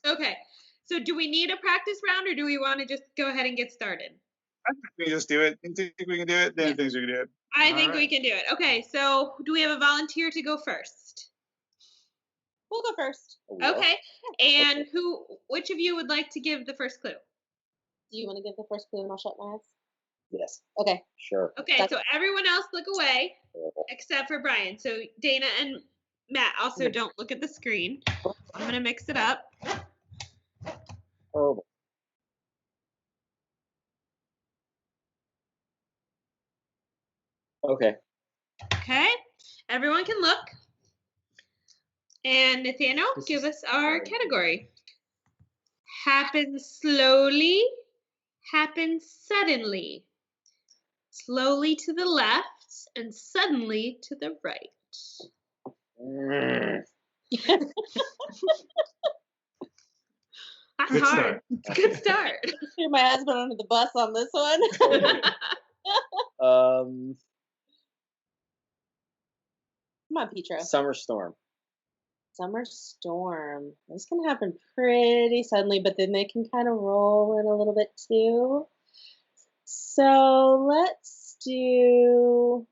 Okay. So do we need a practice round, or do we want to just go ahead and get started? I think we can just do it. You think we can do it? Then things we can do it. I think we can do it. Okay, so do we have a volunteer to go first? We'll go first. Okay. And which of you would like to give the first clue? Do you want to give the first clue and I'll shut my eyes? Yes. Okay. Sure. Okay, so everyone else look away except for Brian. So Dana and Matt also don't look at the screen. I'm going to mix it up. Oh. Okay. Okay. Everyone can look. And Nathaniel, give us our category. Happens slowly, happens suddenly. Slowly to the left and suddenly to the right. That's Good hard. start. Good start. Threw my husband under the bus on this one. Come on, Petra. Summer storm. Summer storm. This can happen pretty suddenly, but then they can kind of roll in a little bit too. So let's do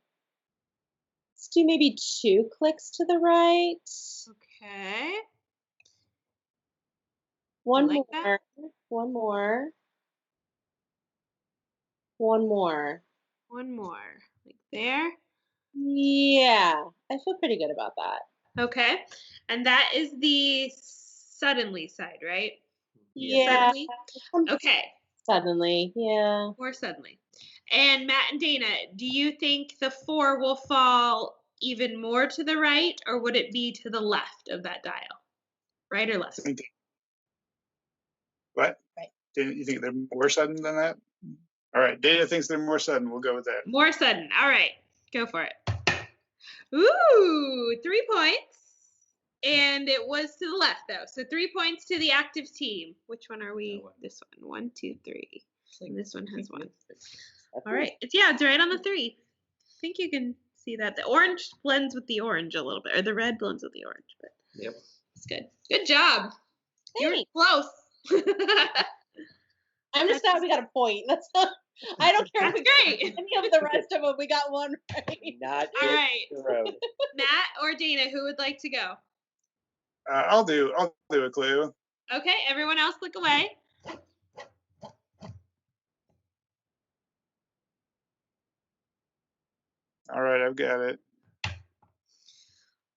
maybe 2 clicks to the right. Okay. One like more. that? One more. One more. One more. Like there. Yeah, I feel pretty good about that. Okay. And that is the suddenly side, right? Yeah. Suddenly? Okay. Suddenly, yeah. More suddenly. And Matt and Dana, do you think the 4 will fall even more to the right, or would it be to the left of that dial? Right or left? What? Right. You think they're more sudden than that? All right. Dana thinks they're more sudden. We'll go with that. More sudden. All right. Go for it. Ooh, 3 points. And it was to the left, though. So 3 points to the active team. Which one are we? This one. 1, 2, 3. And this one has 1. All right. It's right on the 3. I think you can see that. The orange blends with the orange a little bit. Or the red blends with the orange. But Yep. it's good. Good job. You were close. I'm just glad we got a point. That's not, I don't care if we great. got any of the rest of them. We got one right. Not All right. the road. Matt or Dana, who would like to go? I'll do a clue. Okay, everyone else look away. All right, I've got it.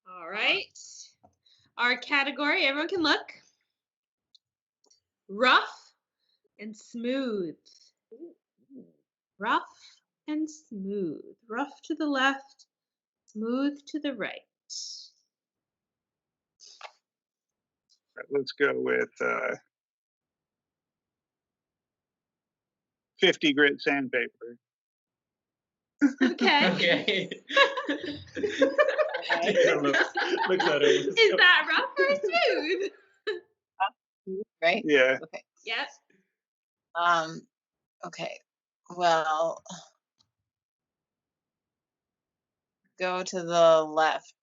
All right. Our category, everyone can look. Rough and smooth. Rough and smooth. Rough to the left, smooth to the right. All right, let's go with 50 grit sandpaper. Okay. Okay. Looks at it. Is that rough or smooth? Right? Yeah. Okay. Yes. Okay. Well, go to the left.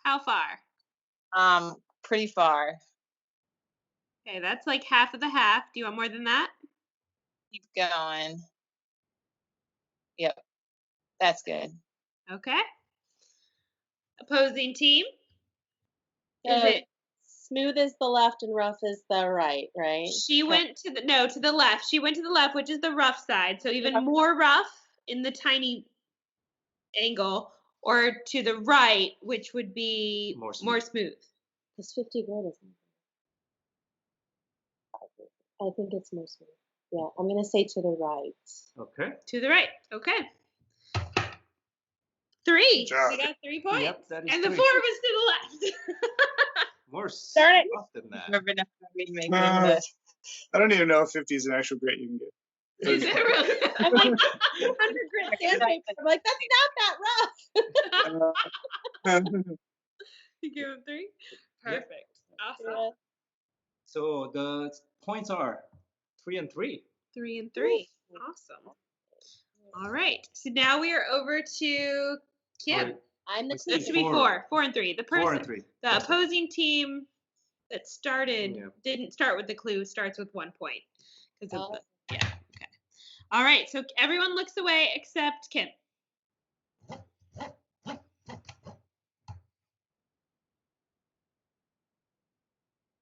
How far? Pretty far. Okay, that's like half of the half. Do you want more than that? Keep going. Yep. That's good. Okay. Opposing team? Is So it? smooth is the left and rough is the right, right? She went to the left. She went to the left, which is the rough side. So even more rough in the tiny angle, or to the right, which would be more smooth. Because 50 grit is. I think it's more smooth. Yeah, I'm gonna say to the right. Okay. To the right. Okay. 3. Good job. We got 3 points. Yep, that is and the 3. 4 was to the left. More Darn it. soft than that. Never enough for me to make I don't even know if 50 is an actual grit you can get. Is it really? I'm like 100 grit sandpaper. I'm like, that's not that rough. You give him 3? Perfect. Awesome. Yeah. So the points are 3 and 3. 3 and 3. Awesome. All right. So now we are over to Kim. Right. I'm the That team. should be 4. 4 and 3. The person, 4 and 3. the opposing team that started Yeah. didn't start with the clue starts with 1 point because of Oh. the yeah. Okay. All right. So everyone looks away except Kim.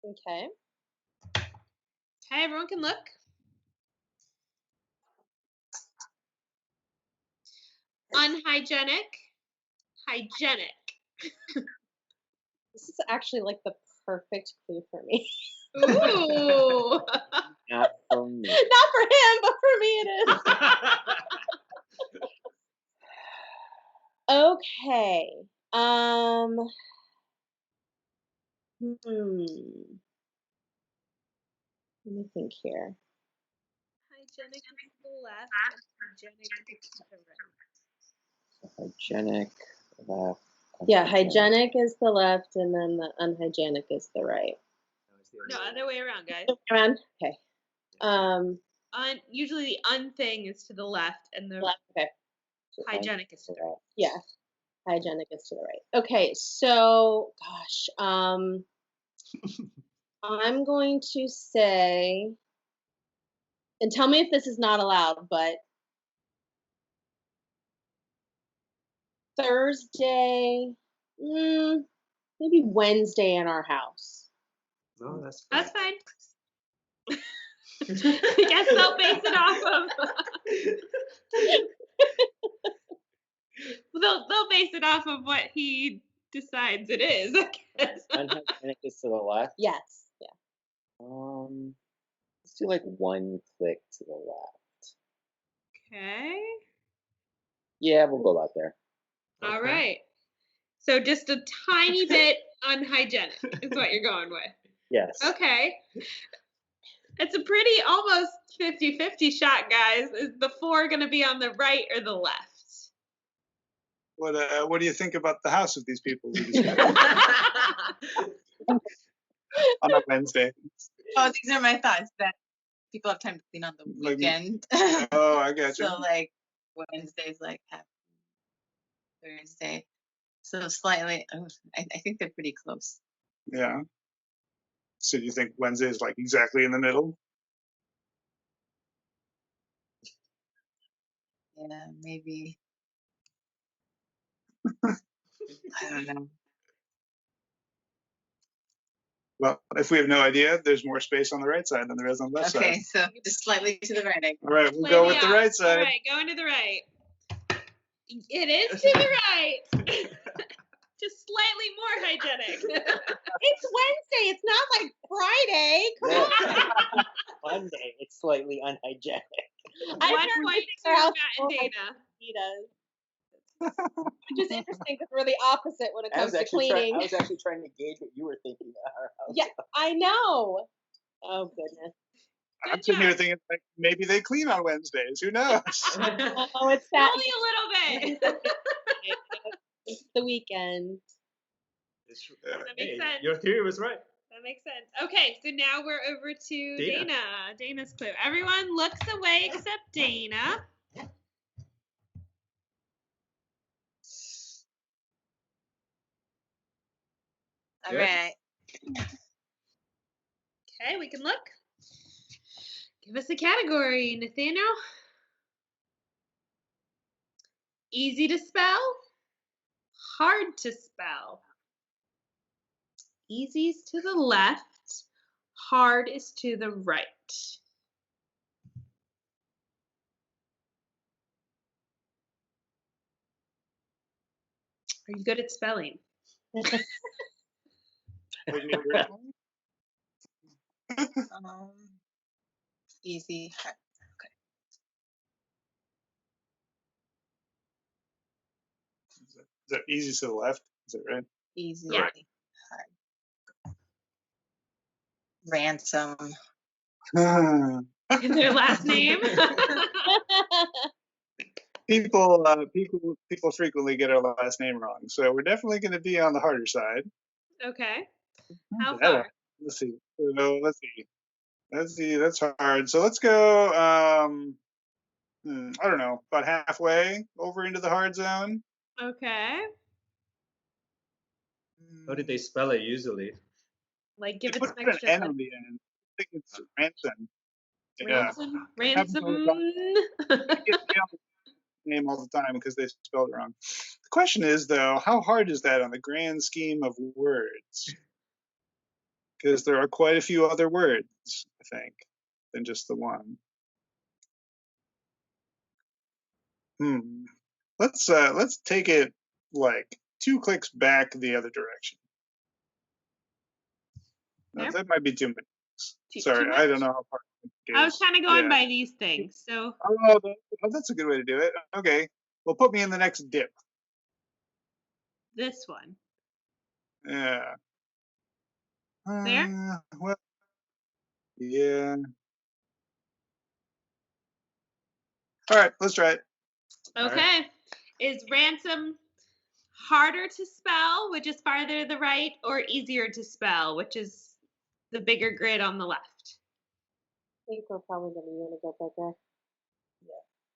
Okay. Okay, everyone can look. Unhygienic, hygienic. This is actually like the perfect clue for me. Ooh. Not for me. Not for him, but for me it is. Okay. Let me think here. Hygienic is to the left and hygienic is to the right. Hygienic. Left. Yeah, hygienic is the left, and then the unhygienic is the right. No, other way around, guys. Around? Okay. Usually the thing is to the left and the Left. Okay. hygienic is to the right. Yeah. Hygienic is to the right. Okay, so gosh, I'm going to say, and tell me if this is not allowed, but Thursday, maybe Wednesday in our house. No, that's That's fine. I guess they'll base it off of. They'll base it off of what he decides it is. I guess. Unhygienic is to the left. Yes. Yeah. Let's do like one click to the left. Okay. Yeah, we'll go out there. All Okay. right. So just a tiny bit unhygienic is what you're going with. Yes. Okay. It's a pretty almost 50-50 shot, guys. Is the 4 going to be on the right or the left? What do you think about the house of these people we just met on a Wednesday? Oh, these are my thoughts that people have time to clean on the Like- weekend. Oh, I got you. So like Wednesday's like half Thursday. So slightly, I think they're pretty close. Yeah. So do you think Wednesday is like exactly in the middle? Yeah, maybe. I don't know. Well, if we have no idea, there's more space on the right side than there is on the left Okay, side. so just slightly to the right. I All right, we'll Play go me with the out. right side. All right, going to the right. It is to the right. Just slightly more hygienic. It's Wednesday. It's not like Friday. Come No. on. Monday, it's slightly unhygienic. I've 1 never point been to to our house Matt and before. Dana. He does. Which is interesting because we're the opposite when it I comes was to cleaning. actually trying to gauge what you were thinking at our house. Yeah, I know. Oh goodness. I'm Good sitting here job. thinking like maybe they clean on Wednesdays. Who knows? Oh, it's that. Only a little bit. It's the weekend. That makes sense. Your theory was right. That makes sense. Okay, so now we're over to Dana. Dana. Dana's clue. Everyone looks away except Dana. All Good. right. Okay, we can look. Give us a category, Nathaniel. Easy to spell, hard to spell. Easy's to the left, hard is to the right. Are you good at spelling? Easy. Is that easy to the left? Is that right? Easy. Yeah. Hard. Ransom. Their last name? People frequently get our last name wrong, so we're definitely going to be on the harder side. Okay. How Yeah, far? let's see. So, let's see. That's hard. So let's go. I don't know, about halfway over into the hard zone. Okay. How did they spell it usually? Like, give They it some put an extra. N on the end. I think it's ransom. Yeah. Ransom. I get the name all the time because they spelled it wrong. The question is, though, how hard is that on the grand scheme of words? Because there are quite a few other words, I think, than just the one. Let's take it like 2 clicks back the other direction. No, that might be too much. Sorry, I don't know how far it is. I was kind of going by these things, so. Oh, that's a good way to do it. Okay, well, put me in the next dip. This one. Yeah. There? Well, yeah. All right, let's try it. Okay. Right. Is ransom harder to spell, which is farther to the right, or easier to spell, which is the bigger grid on the left? I think we're probably going to want to go bigger.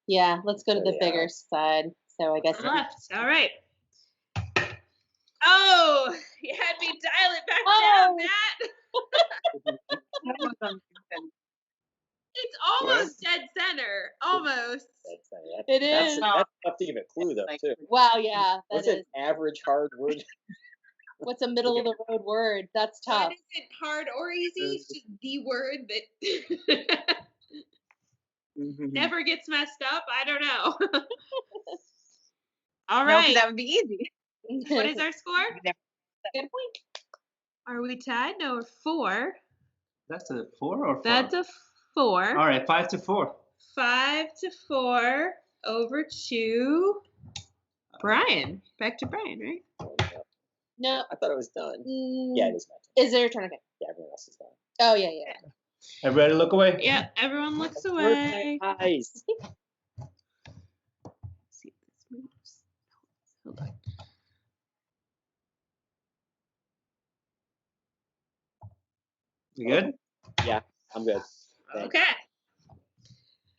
Yeah, let's go to the bigger side. So I guess left. All right. Oh, you had me dial it back down, Matt. It's almost dead center. Almost. It is. That's tough to give a clue, though, too. Wow, yeah. What's an average hard word? What's a middle of the road word? That's tough. It isn't hard or easy. It's just the word that never gets messed up. I don't know. All right. No, that would be easy. What is our score? Good point. Are we tied? No, we're 4. That's a 4 or 4? That's a 4. All right, 5-4. 5-4 over to Brian. Back to Brian, right? No. I thought it was done. Yeah, it is my turn. Is there your turn again? Yeah, everyone else is done. Oh, yeah. Everybody look away. Yeah, everyone looks away. Eyes. See if this moves. Hold on. You good? Yeah, I'm good. Thanks. Okay.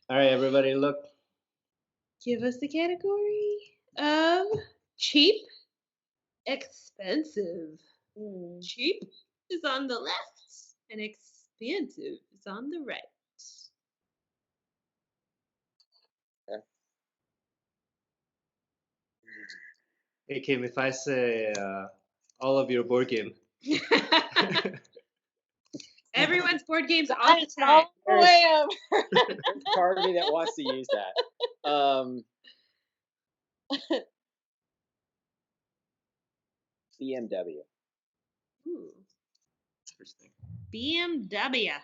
All right, everybody look. Give us the category of cheap, expensive. Cheap is on the left and expensive is on the right. Hey, Kim, if I say all of your board game. Everyone's board games all the time. All the way over. There's part of me that wants to use that. BMW. Ooh. Interesting. BMW.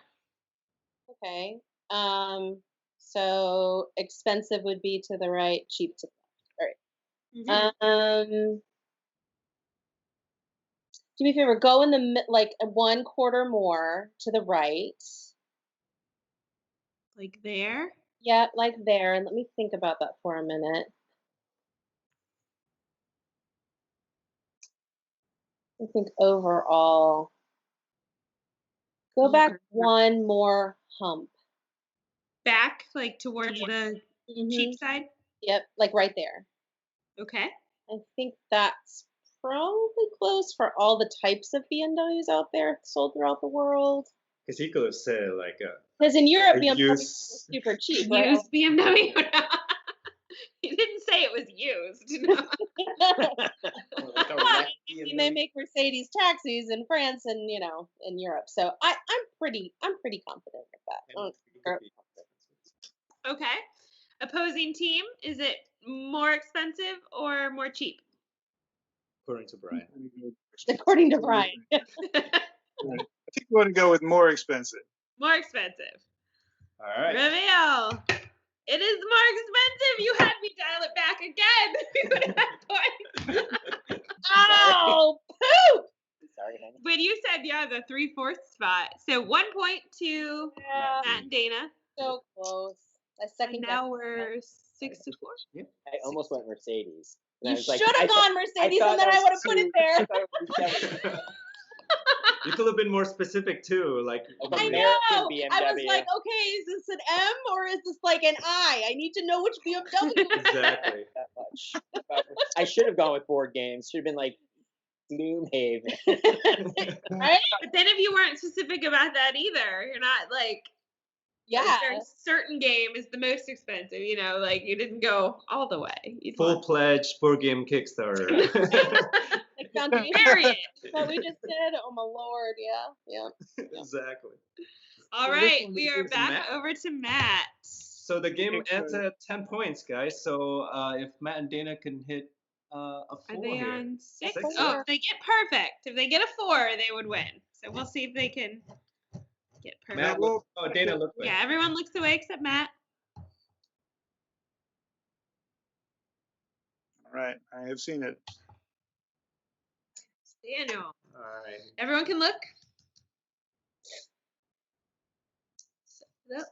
Okay. So expensive would be to the right, cheap to the left. All right. Do me a favor, go in the like 1/4 more to the right. Like there? Yeah, like there. And let me think about that for a minute. I think overall, go back one more hump. Back, like towards the cheap side? Yep, like right there. Okay. I think that's probably close for all the types of BMWs out there sold throughout the world. Because he could have said like because in Europe BMW is super cheap, right? Used BMW. He didn't say it was used. No. They make Mercedes taxis in France and in Europe. So I'm pretty confident with that. Okay. Opposing team, is it more expensive or more cheap? According to Brian. According to Brian. I think we want to go with more expensive. More expensive. All right. Reveal. It is more expensive. You had me dial it back again. We would have had points. Oh, poop! Sorry, honey. But you said, the 3/4 spot. So 1 point to Matt and Dana. So close. A second. Now we're 6-4. Yeah. I almost went Mercedes. You should have gone Mercedes, and then I would have put it there. You could have been more specific too, like. I know. I was like, okay, is this an M or is this like an I? I need to know which BMW. Exactly. That much. I should have gone with board games. Should have been like Gloomhaven. Right? But then if you weren't specific about that either, you're not like Yeah. a certain game is the most expensive, you know, like you didn't go all the way. You'd Full want- pledge board game Kickstarter. Like Foundation Period. that we just did. Oh my lord, yeah. Exactly. All So this right, one we are is back Matt. over to Matt. So the game Okay, ends so- at 10 points, guys. So if Matt and Dana can hit a 4 Are they here. on 6? Six, Oh, yeah. if they get perfect. If they get a 4, they would win. So we'll see if they can get perfect. Matt, well, Dana, look away. Yeah, everyone looks away except Matt. All right, I have seen it. Daniel. All right. Everyone can look. Set it up.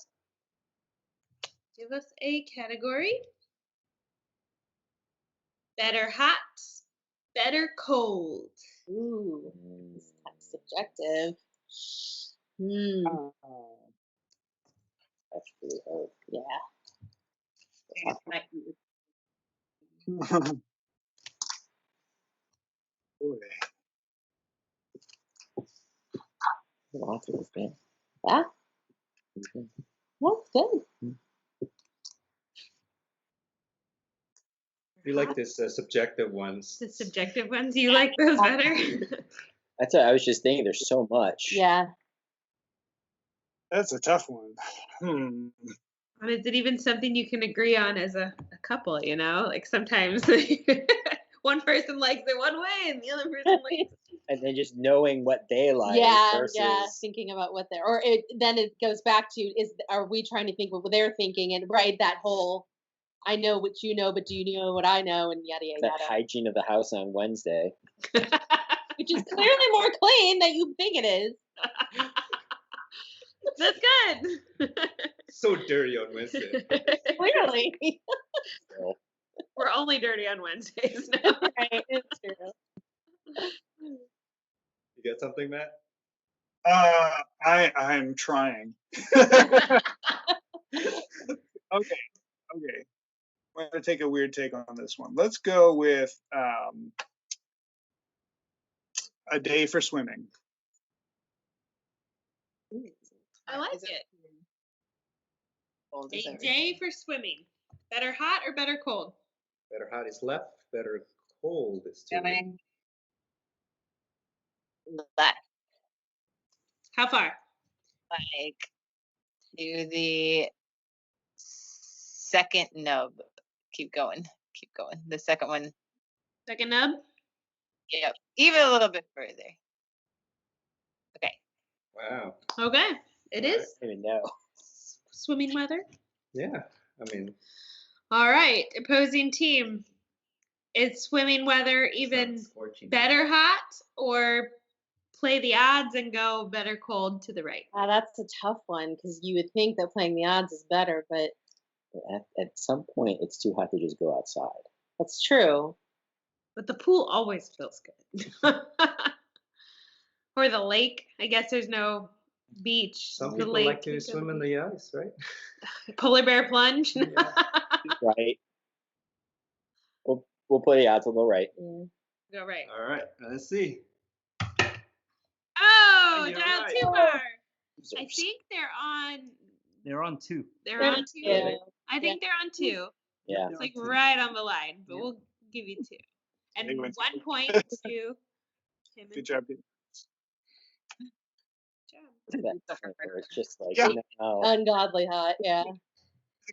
Give us a category. Better hot, better cold. Ooh, it's kind of subjective. That's really hard. Yeah. Boy. Lots of this game. Yeah. Mhm. That's good. We like this subjective ones. The subjective ones, you like those better? That's what I was just thinking. There's so much. Yeah. That's a tough one. Hmm. And is it even something you can agree on as a couple, you know? Like sometimes one person likes it one way and the other person likes it. And then just knowing what they like Yeah, versus thinking about what they're, then it goes back to are we trying to think what they're thinking, and right, that whole I know what you know, but do you know what I know, and yada yada that yada, hygiene of the house on Wednesday. which is clearly more clean than you think it is. That's good. So dirty on Wednesday. Clearly, So, We're only dirty on Wednesdays now. right? It's true. You got something, Matt? I'm trying. Okay. I'm going to take a weird take on this one. Let's go with a day for swimming. I like Is it. Cold is A everything. day for swimming. Better hot or better cold? Better hot is left, better cold is to right. Going left, How far? like to the second nub. Keep going. Keep going. The second one. Second nub? Yep. Even a little bit further. Okay. Wow. Okay. It All is I don't even know. swimming weather. Yeah. I mean, All right. Opposing team. Is swimming weather even sounds fortunate. better hot or play the odds and go better cold to the right? That's a tough one because you would think that playing the odds is better, but At some point, it's too hot to just go outside. that's true. But the pool always feels good. Or the lake. I guess there's no beach. Some the people lake like to you go swim in the ice, right? Polar bear plunge. Yeah. Right. We'll play the odds. We'll go right. Yeah. Go right. All right. Let's see. Oh, You're dial right. too far. I Losers. think they're on. They're on 2. They're They're on on 2. two. I think they're on 2. Yeah. It's like right on the line, but Yeah. we'll give you 2. And They went 1 to- point to Tim. Good job. Pete. Good job. That point where it's just like, Yeah. no. Ungodly hot. Yeah. Think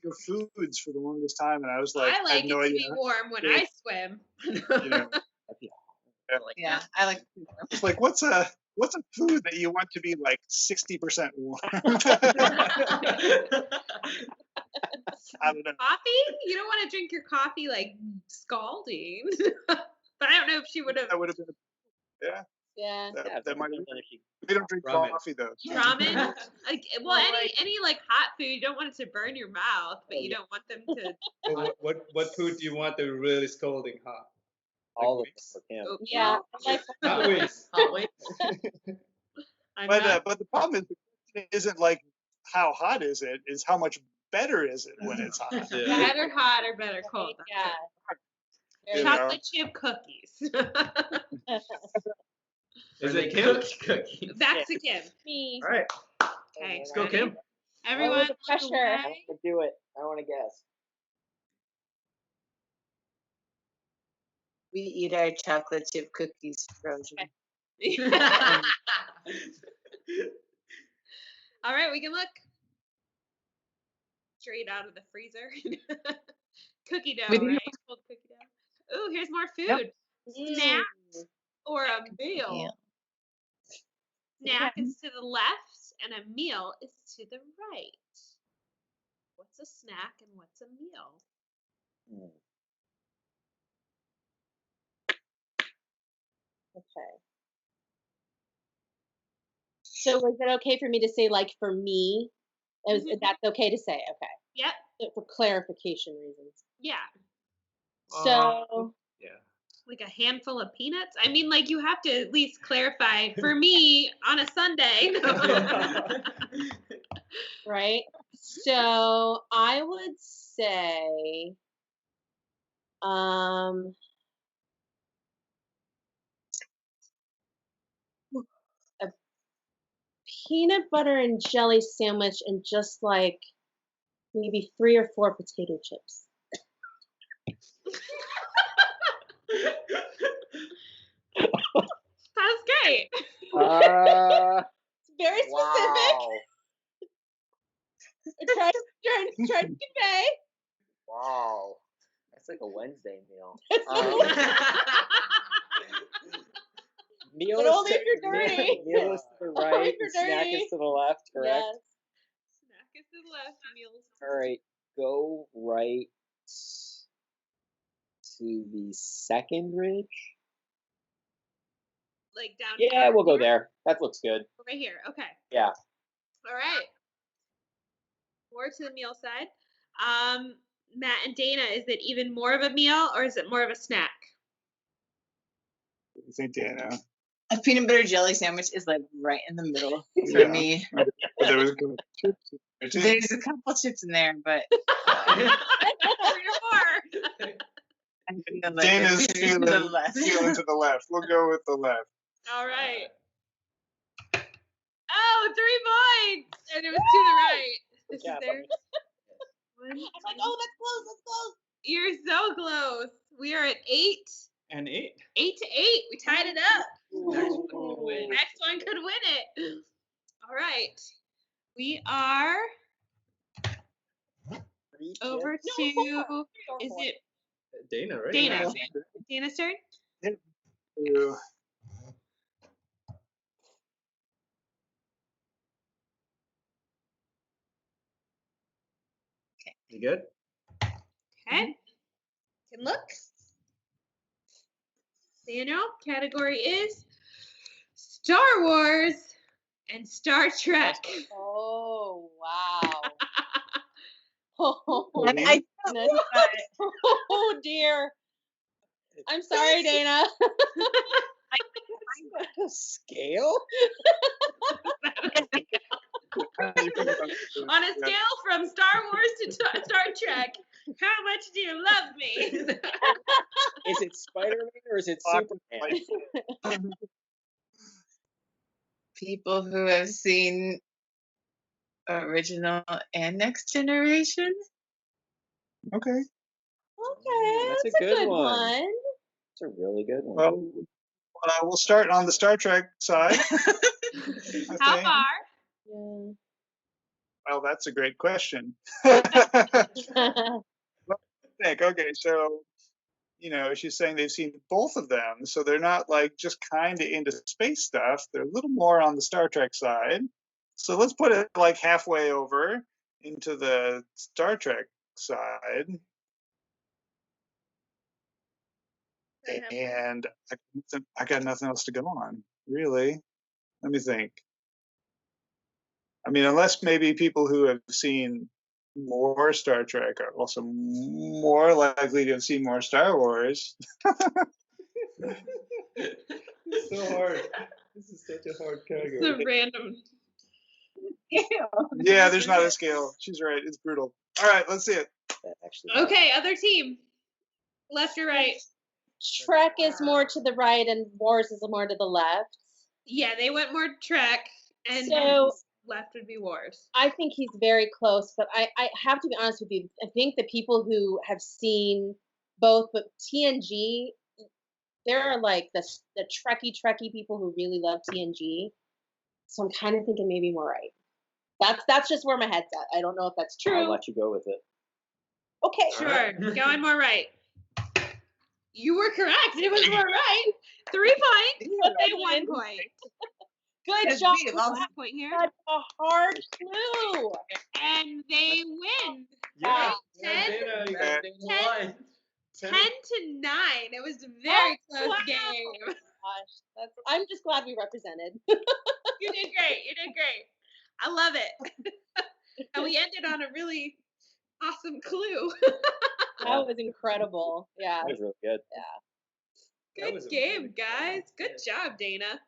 of foods for the longest time, and I was like, I I like had no it to idea. be warm when Yeah. I swim. You know, That'd be Yeah. I like. it's like what's a food that you want to be like 60% warm? I don't know. Coffee? You don't want to drink your coffee like scalding. But I don't know if she would have. That would have been. Yeah, Yeah. Yeah, that might. depends on if you- We don't drink Ramen. coffee though. Ramen, like well, Well, any like hot food, you don't want it to burn your mouth, but you don't want them to. So what food do you want that really scalding hot? all of Like it for him. Oh, Yeah. I like Hot wings. Oh, wait. I'm But not- but the problem is, the question isn't like how hot is it? Is how much better is it when it's hot? Yeah. better hot or better cold. Yeah. You know. Chocolate chip cookies. Is it Kim? cooked cookies? Back to Kim. Me. All right. Okay. Let's go, Kim. Everyone, the look pressure. away. I want to do it. I want to guess. We eat our chocolate chip cookies frozen. All right, we can look. Straight out of the freezer. Cookie dough, With you. right? Cold cookie dough. Ooh, here's more food. Snack or a meal. Yeah. Snack is to the left and a meal is to the right. What's a snack and what's a meal? Okay. So is it okay for me to say, like, for me? That's okay to say, okay. Yep. For clarification reasons. Yeah. So Yeah. Like a handful of peanuts? I mean, like, you have to at least clarify. For me, on a Sunday. right. So I would say a peanut butter and jelly sandwich and just like maybe 3 or 4 potato chips. That's great. It's very specific. Wow. I tried to convey. Wow. That's like a Wednesday meal. Meal But is only if you're dirty. Meal is to the Only right, if you're and snack dirty. is to the left, correct? Yes. Snack is to the left, meals. All right, go right to the second ridge. Like down Yeah, here? we'll go there. That looks good. Right here. Okay. Yeah. All right. More to the meal side. Matt and Dana, is it even more of a meal or is it more of a snack? What do you think, Dana? A peanut butter jelly sandwich is like right in the middle for Yeah. me. But there was good chips in there, too. There's a couple chips in there, but Three or more. I feel like Dana's it's feeling to the left. to the left. We'll go with the left. All right. Oh, 3 points. And it was to the right. This is job, there. I'm like, oh, that's close. That's close. You're so close. We are at 8. And 8. 8 to 8. We tied it up. Next one could win. Next one could win it. All right. We are over to, is it Dana, right? Dana? Yeah. Dana's turn? Ew. You good? Okay. Can look. Daniel, category is Star Wars and Star Trek. Oh, wow. Oh, I goodness. Oh, dear. I'm sorry, Dana. A scale? On a scale from Star Wars to Star Trek, how much do you love me? Is it Spider-Man or is it Superman? people who have seen original and next generation. Okay. Okay, That's a that's a good good one. one. It's a really good one. Well, we'll start on the Star Trek side. I How think. far? Yeah. Well, that's a great question. I think. Okay, so she's saying they've seen both of them, so they're not like just kind of into space stuff. They're a little more on the Star Trek side. So let's put it like halfway over into the Star Trek side. And I got nothing else to go on, really. Let me think. I mean, unless maybe people who have seen more Star Trek are also more likely to have seen more Star Wars. It's so hard. This is such a hard category. It's a random. Yeah, there's not a scale. She's right. It's brutal. All right, let's see it. That actually Okay, other team. Left or right? Trek is more to the right and Wars is more to the left. Yeah, they went more Trek, and So left would be Wars. I think he's very close, but I have to be honest with you. I think the people who have seen both, but TNG, there are like the Trekkie people who really love TNG. So I'm kind of thinking maybe more right. That's just where my head's at. I don't know if that's true. I'll let you go with it. Okay. Sure, going more right. You were correct. It was more right. 3 points, but they 1 point. Good Because job. we have also- 1 point here. That's a hard clue. And they win. Yeah. 10 won. 10-9. It was a very close wow. game. Gosh, I'm just glad we represented. You did great. You did great. I love it. And we ended on a really awesome clue. That was incredible. Yeah. That was really good. That was Good a game, really guys. good Good job, Dana.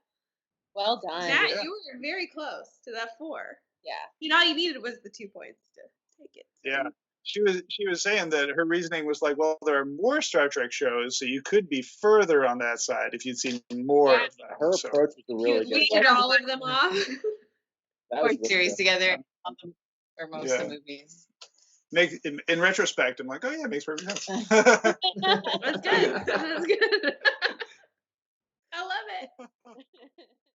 Well done. That Yeah. you were very close to that 4. Yeah. All you needed was the 2 points to take it. Yeah. She was saying that her reasoning was like, well, there are more Star Trek shows, so you could be further on that side if you'd seen more Yeah. of them. Her So, approach was a really good We one. did all of them off. That Or was really series good. together on the, or most of the movies. in retrospect, I'm like, oh yeah, it makes perfect sense. That's good. That's good. I love it.